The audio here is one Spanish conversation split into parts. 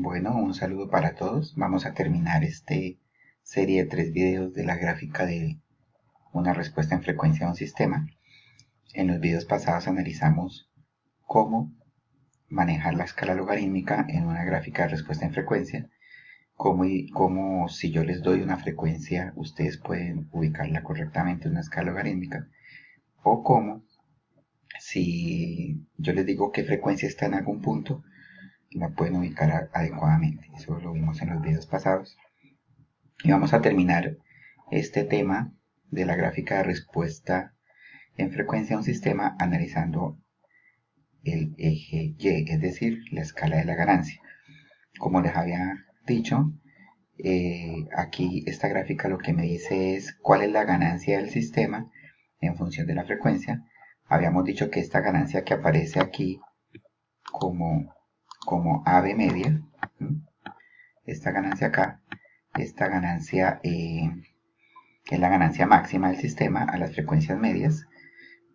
Bueno, un saludo para todos. Vamos a terminar este serie de 3 videos de la gráfica de una respuesta en frecuencia de un sistema. En los videos pasados analizamos cómo manejar la escala logarítmica en una gráfica de respuesta en frecuencia, cómo si yo les doy una frecuencia, ustedes pueden ubicarla correctamente en una escala logarítmica, o cómo si yo les digo qué frecuencia está en algún punto, la pueden ubicar adecuadamente. Eso lo vimos en los videos pasados. Y vamos a terminar este tema de la gráfica de respuesta en frecuencia de un sistema analizando el eje Y, es decir, la escala de la ganancia. Como les había dicho, aquí esta gráfica lo que me dice es cuál es la ganancia del sistema en función de la frecuencia. Habíamos dicho que esta ganancia que aparece aquí como AB media, esta ganancia acá, esta ganancia es la ganancia máxima del sistema a las frecuencias medias,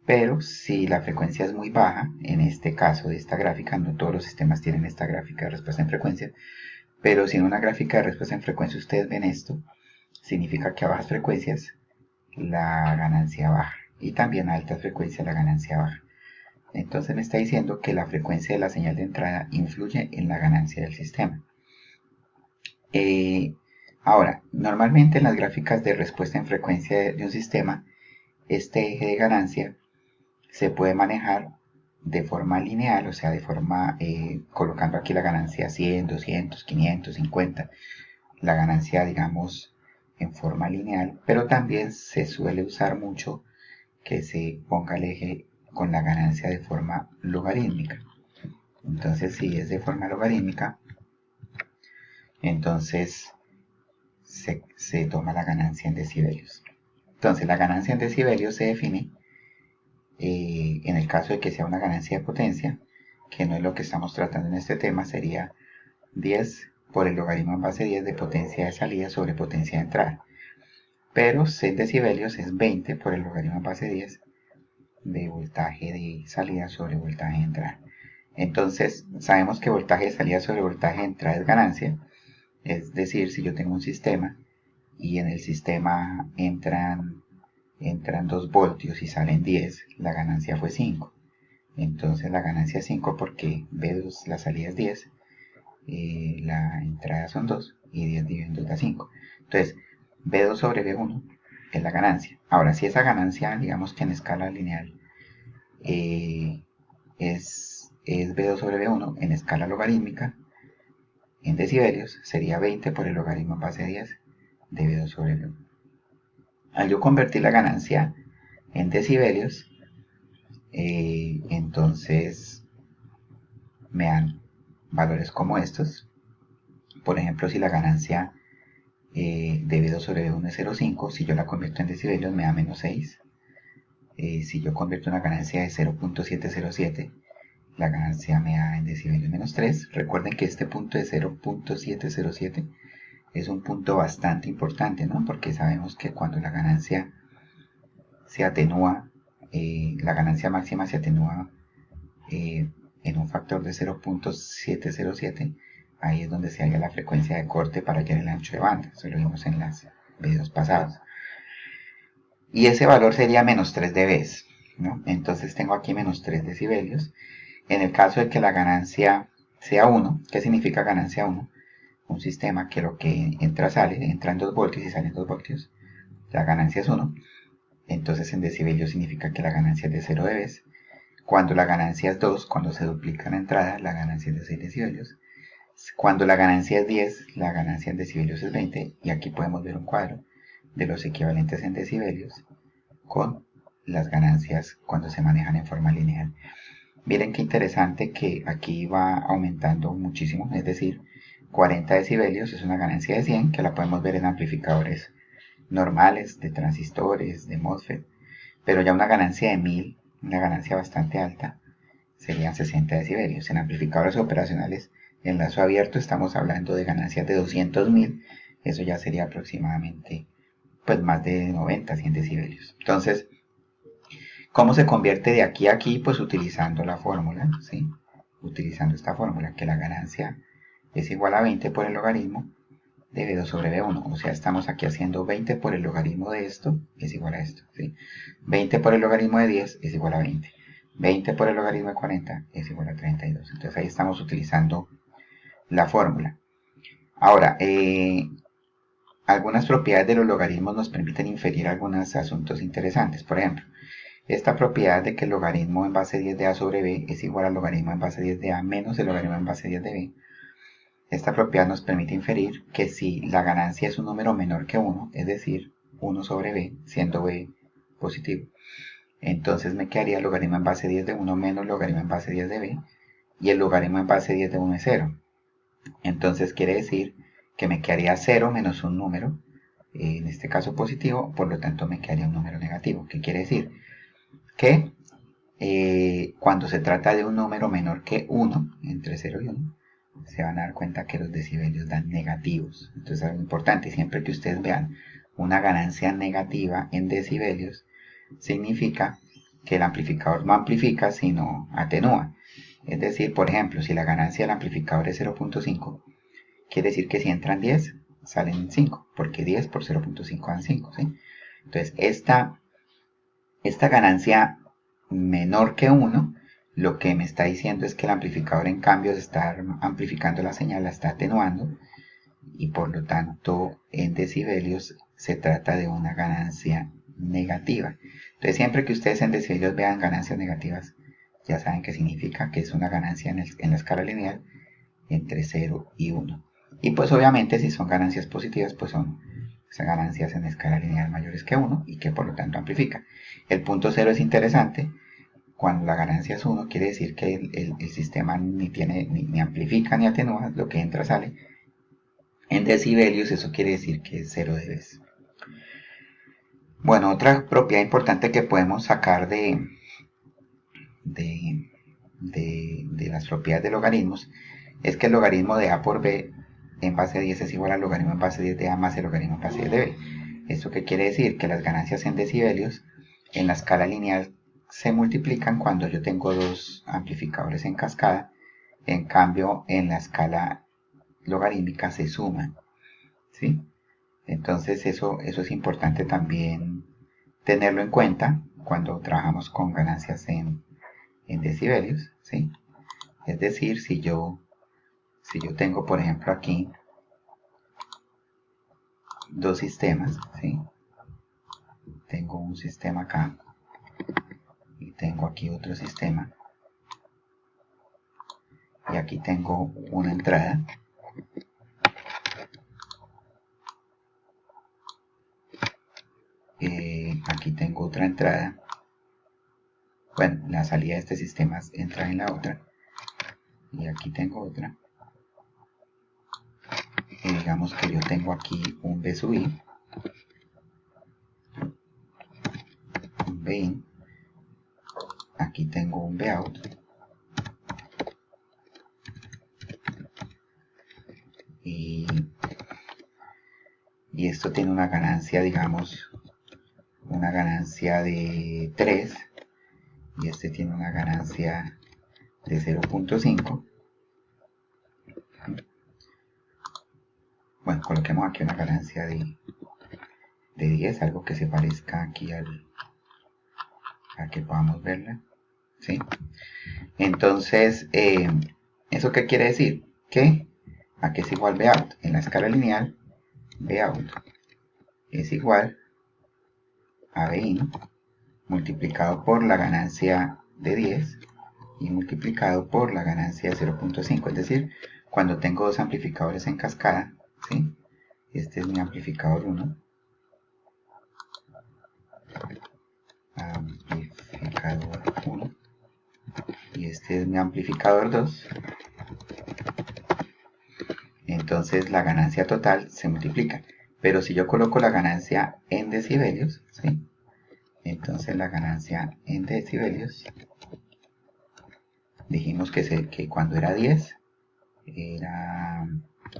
pero si la frecuencia es muy baja, en este caso de esta gráfica, no todos los sistemas tienen esta gráfica de respuesta en frecuencia, pero si en una gráfica de respuesta en frecuencia ustedes ven esto, significa que a bajas frecuencias la ganancia baja y también a altas frecuencias la ganancia baja. Entonces me está diciendo que la frecuencia de la señal de entrada influye en la ganancia del sistema. Ahora, normalmente en las gráficas de respuesta en frecuencia de un sistema, este eje de ganancia se puede manejar de forma lineal, o sea, de forma colocando aquí la ganancia 100, 200, 500, 50, la ganancia, digamos, en forma lineal, pero también se suele usar mucho que se ponga el eje con la ganancia de forma logarítmica. Entonces, si es de forma logarítmica, entonces se toma la ganancia en decibelios. Entonces, la ganancia en decibelios se define en el caso de que sea una ganancia de potencia, que no es lo que estamos tratando en este tema, sería 10 por el logaritmo en base 10 de potencia de salida sobre potencia de entrada. Pero en decibelios es 20 por el logaritmo en base 10 de voltaje de salida sobre voltaje de entrada. Entonces, sabemos que voltaje de salida sobre voltaje de entrada es ganancia. Es decir, si yo tengo un sistema y en el sistema entran 2 voltios y salen 10, la ganancia fue 5. Entonces la ganancia es 5 porque B2, la salida es 10, la entrada son 2 y 10 dividido en 2 da 5. Entonces B2 sobre B1 es la ganancia. Ahora, si esa ganancia, digamos que en escala lineal, es B2 sobre B1 en escala logarítmica, en decibelios sería 20 por el logaritmo en base 10 de B2 sobre B1. Al yo convertir la ganancia en decibelios, entonces me dan valores como estos. Por ejemplo, si la ganancia de B2 sobre B1 es 0,5, si yo la convierto en decibelios me da menos 6. Si yo convierto una ganancia de 0.707, la ganancia me da en decibelios menos 3. Recuerden que este punto de 0.707 es un punto bastante importante, ¿no? Porque sabemos que cuando la ganancia se atenúa, la ganancia máxima se atenúa en un factor de 0.707, ahí es donde se halla la frecuencia de corte para hallar el ancho de banda. Eso lo vimos en los videos pasados. Y ese valor sería menos 3 dB, ¿no? Entonces tengo aquí menos 3 decibelios. En el caso de que la ganancia sea 1, ¿qué significa ganancia 1? Un sistema que lo que entra sale, entran 2 voltios y salen 2 voltios. La ganancia es 1. Entonces en decibelios significa que la ganancia es de 0 dB. Cuando la ganancia es 2, cuando se duplica la entrada, la ganancia es de 6 decibelios. Cuando la ganancia es 10, la ganancia en decibelios es 20. Y aquí podemos ver un cuadro de los equivalentes en decibelios con las ganancias cuando se manejan en forma lineal. Miren qué interesante que aquí va aumentando muchísimo, es decir, 40 decibelios es una ganancia de 100 que la podemos ver en amplificadores normales, de transistores, de MOSFET, pero ya una ganancia de 1000, una ganancia bastante alta, serían 60 decibelios. En amplificadores operacionales en lazo abierto estamos hablando de ganancias de 200.000, eso ya sería aproximadamente pues más de 90, 100 decibelios. Entonces, ¿cómo se convierte de aquí a aquí? Pues utilizando la fórmula, ¿sí? Utilizando esta fórmula, que la ganancia es igual a 20 por el logaritmo de B2 sobre B1. O sea, estamos aquí haciendo 20 por el logaritmo de esto es igual a esto. ¿Sí? 20 por el logaritmo de 10 es igual a 20. 20 por el logaritmo de 40 es igual a 32. Entonces ahí estamos utilizando la fórmula. Ahora, algunas propiedades de los logaritmos nos permiten inferir algunos asuntos interesantes. Por ejemplo, esta propiedad de que el logaritmo en base 10 de A sobre B es igual al logaritmo en base 10 de A menos el logaritmo en base 10 de B. Esta propiedad nos permite inferir que si la ganancia es un número menor que 1, es decir, 1 sobre B, siendo B positivo, entonces me quedaría el logaritmo en base 10 de 1 menos el logaritmo en base 10 de B, y el logaritmo en base 10 de 1 es 0. Entonces quiere decir que me quedaría 0 menos un número, en este caso positivo, por lo tanto me quedaría un número negativo. ¿Qué quiere decir? Que cuando se trata de un número menor que 1, entre 0 y 1, se van a dar cuenta que los decibelios dan negativos. Entonces es algo importante, siempre que ustedes vean una ganancia negativa en decibelios, significa que el amplificador no amplifica, sino atenúa. Es decir, por ejemplo, si la ganancia del amplificador es 0.5, quiere decir que si entran 10, salen 5, porque 10 por 0.5 dan 5, ¿sí? Entonces, esta ganancia menor que 1, lo que me está diciendo es que el amplificador en cambio está amplificando la señal, la está atenuando, y por lo tanto en decibelios se trata de una ganancia negativa. Entonces siempre que ustedes en decibelios vean ganancias negativas, ya saben que significa que es una ganancia en la escala lineal entre 0 y 1. Y pues obviamente si son ganancias positivas, pues son ganancias en escala lineal mayores que 1 y que por lo tanto amplifica. El punto 0 es interesante. Cuando la ganancia es 1, quiere decir que el sistema ni amplifica ni atenúa, lo que entra sale. En decibelios eso quiere decir que es 0 dB. Bueno, otra propiedad importante que podemos sacar de las propiedades de logaritmos es que el logaritmo de A por B en base 10 es igual al logaritmo en base 10 de A más el logaritmo en base 10 de B. ¿Esto qué quiere decir? Que las ganancias en decibelios en la escala lineal se multiplican cuando yo tengo dos amplificadores en cascada. En cambio, en la escala logarítmica se suman. ¿Sí? Entonces eso es importante también tenerlo en cuenta cuando trabajamos con ganancias en decibelios. ¿Sí? Es decir, si yo tengo, por ejemplo, aquí dos sistemas, ¿sí? Tengo un sistema acá y tengo aquí otro sistema, y aquí tengo una entrada, aquí tengo otra entrada. Bueno, la salida de este sistema entra en la otra, y aquí tengo otra, y digamos que yo tengo aquí un B sub I, un B in, aquí tengo un B out, y esto tiene una ganancia, digamos, una ganancia de 3, y este tiene una ganancia de 0.5. Bueno, coloquemos aquí una ganancia de 10, algo que se parezca aquí a que podamos verla, ¿sí? Entonces, ¿eso qué quiere decir? Que a qué es igual B out. En la escala lineal, B out es igual a B in multiplicado por la ganancia de 10 y multiplicado por la ganancia de 0.5. Es decir, cuando tengo dos amplificadores en cascada, ¿sí? Este es mi amplificador 1, amplificador 1, y este es mi amplificador 2. Entonces la ganancia total se multiplica. Pero si yo coloco la ganancia en decibelios, ¿sí? Entonces la ganancia en decibelios, dijimos que cuando era 10 era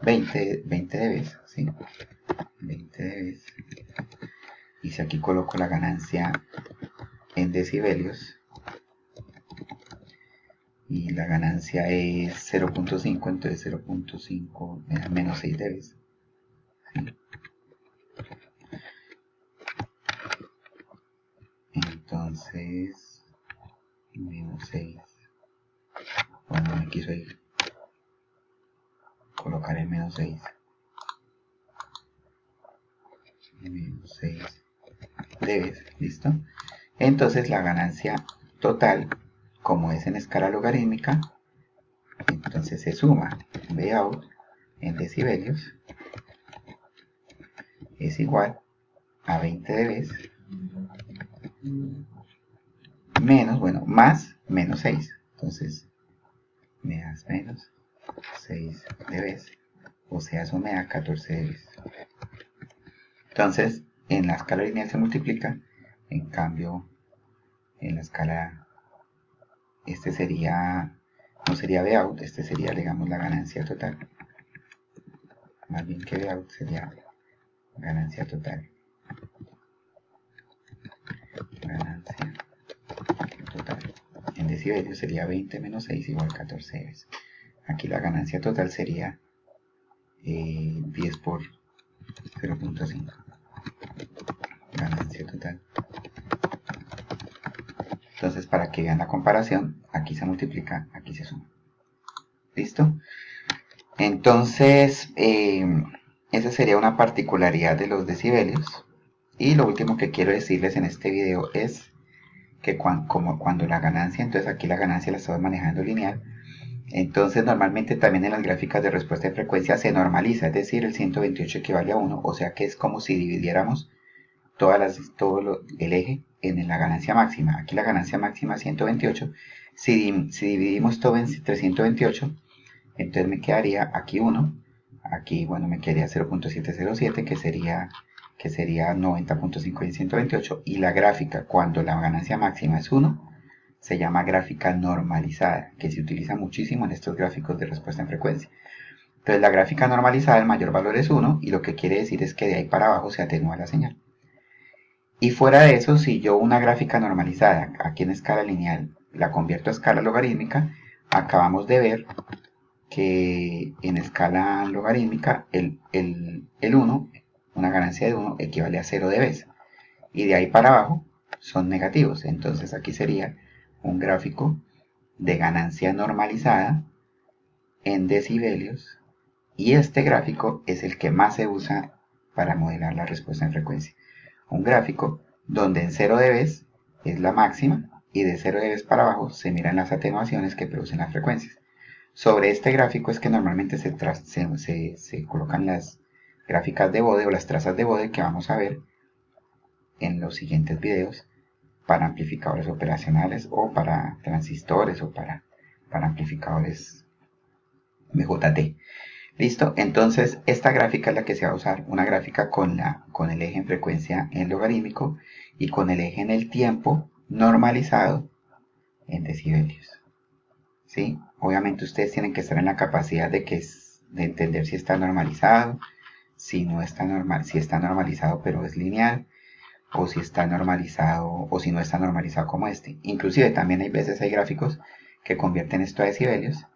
20 dB, ¿sí? 20 dB. Y si aquí coloco la ganancia en decibelios, y la ganancia es 0.5, entonces 0.5 me da menos 6 dBs. Entonces, menos 6. Bueno, me quiso ir. Colocar el menos 6. Menos 6 dBs, ¿listo? Entonces la ganancia total, como es en escala logarítmica, entonces se suma Vout en decibelios es igual a 20 dBs menos, bueno, más menos 6. Entonces me das menos 6 dBs, o sea, eso me da 14 dBs. Entonces, en la escala lineal se multiplica, en cambio, en la escala, este sería, no sería Vout, este sería, digamos, la ganancia total. Más bien que Vout sería ganancia total. Ganancia total. En decibelios sería 20 menos 6 igual 14 dBs. Aquí la ganancia total sería 10 por 0.5. Ganancia total. Entonces, para que vean la comparación, aquí se multiplica, aquí se suma. ¿Listo? Entonces, esa sería una particularidad de los decibelios. Y lo último que quiero decirles en este video es que cuando la ganancia, entonces aquí la ganancia la estamos manejando lineal, entonces normalmente también en las gráficas de respuesta de frecuencia se normaliza, es decir, el 128 equivale a 1, o sea que es como si dividiéramos el eje en la ganancia máxima. Aquí la ganancia máxima es 128, si dividimos todo entre 128, entonces me quedaría aquí 1, aquí bueno me quedaría 0.707 que sería 90.5 en 128, y la gráfica cuando la ganancia máxima es 1 se llama gráfica normalizada, que se utiliza muchísimo en estos gráficos de respuesta en frecuencia. Entonces la gráfica normalizada, el mayor valor es 1, y lo que quiere decir es que de ahí para abajo se atenúa la señal. Y fuera de eso, si yo una gráfica normalizada aquí en escala lineal la convierto a escala logarítmica, acabamos de ver que en escala logarítmica el 1, una ganancia de 1 equivale a 0 dBs, y de ahí para abajo son negativos. Entonces aquí sería un gráfico de ganancia normalizada en decibelios, y este gráfico es el que más se usa para modelar la respuesta en frecuencia. Un gráfico donde en 0 dBs es la máxima y de 0 dBs para abajo se miran las atenuaciones que producen las frecuencias. Sobre este gráfico es que normalmente se colocan las gráficas de Bode o las trazas de Bode que vamos a ver en los siguientes videos para amplificadores operacionales o para transistores o para amplificadores MJT. Listo, entonces esta gráfica es la que se va a usar, una gráfica con el eje en frecuencia en logarítmico y con el eje en el tiempo normalizado en decibelios. ¿Sí? Obviamente ustedes tienen que estar en la capacidad de entender si está normalizado, si no está si está normalizado pero es lineal, o si está normalizado o si no está normalizado como este. Inclusive también hay veces hay gráficos que convierten esto a decibelios,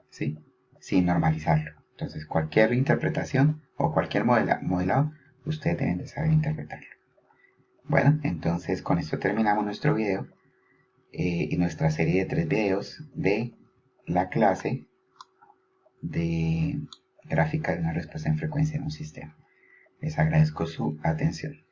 ¿sí? Sin normalizarlo. Entonces cualquier interpretación o cualquier modelado, ustedes deben de saber interpretarlo. Bueno, entonces con esto terminamos nuestro video y nuestra serie de 3 videos de la clase de gráfica de una respuesta en frecuencia en un sistema. Les agradezco su atención.